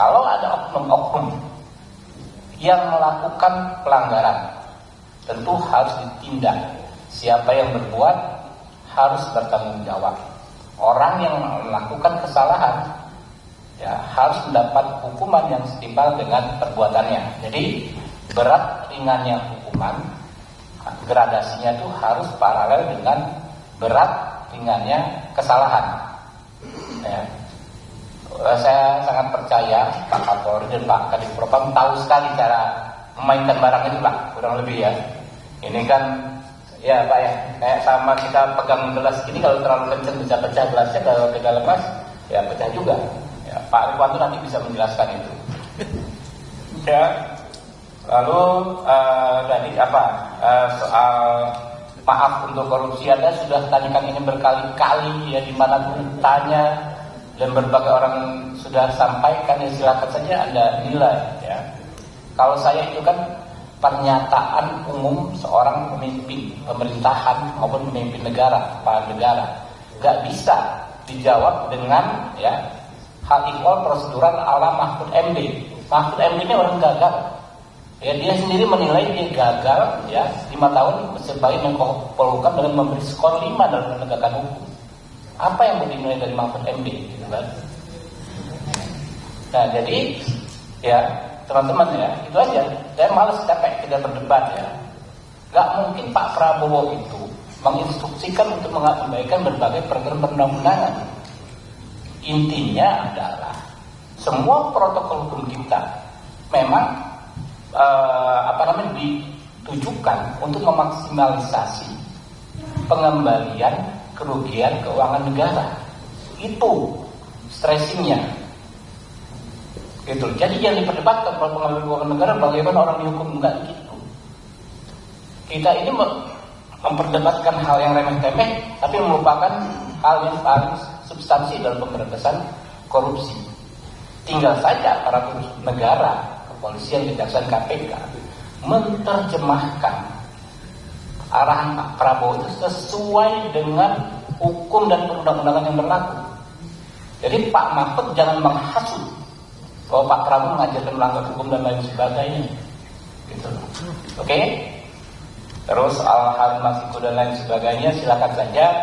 kalau ada oknum-oknum yang melakukan pelanggaran, tentu harus ditindak. Siapa yang berbuat harus bertanggung jawab. Orang yang melakukan kesalahan ya harus mendapat hukuman yang setimpal dengan perbuatannya. Jadi berat ringannya hukuman, gradasinya itu harus paralel dengan berat ringannya kesalahan. Ya. Saya sangat percaya Pak Kapolri dan Pak Kadif Propam tahu sekali cara memainkan barang itu lah, kurang lebih ya. Ini kan ya Pak ya, kayak sama kita pegang gelas gini, kalau terlalu kencang bisa pecah gelasnya, kalau kita lepas ya pecah juga. Ya, Pak Rikwanto nanti bisa menjelaskan itu. Ya. Lalu tadi soal maaf untuk korupsi, Anda sudah tanyakan ini berkali-kali ya, dimanapun tanya dan berbagai orang sudah sampaikan, ya silakan saja Anda nilai ya. Kalau saya itu kan pernyataan umum seorang pemimpin pemerintahan maupun pemimpin negara, kepala negara, gak bisa dijawab dengan ya hal ikhwal prosedural ala Mahfud MD. Mahfud MD ini orang gagal. Ya, dia sendiri menilai dia gagal ya 5 tahun sebagai Menko Polhukam dengan memberi skor 5 dalam penegakan hukum. Apa yang mau dinilai dari Mahfud MD gitu kan? Nah, jadi ya teman-teman ya, itu aja. Saya malas capek kita berdebat ya. Gak mungkin Pak Prabowo itu menginstruksikan untuk mengabaikan berbagai peraturan perundang-undangan. Intinya adalah semua protokol hukum kita memang ditujukan untuk memaksimalisasi pengembalian kerugian keuangan negara. Itu stressingnya. Gitu. Jadi yang diperdebatkan kalau pengembalian keuangan negara bagaimana orang dihukum, enggak gitu. Kita ini memperdebatkan hal yang remeh-temeh tapi melupakan hal yang paling substansi dalam pemberantasan korupsi. Tinggal saja para negara, kepolisian, kejaksaan, KPK menerjemahkan arahan Pak Prabowo itu sesuai dengan hukum dan perundang-undangan yang berlaku. Jadi Pak Mahfud jangan menghasut bahwa Pak Prabowo mengajarkan melanggar hukum dan lain sebagainya. Gitu. Oke? Terus hal-hal masiku dan lain sebagainya silakan saja.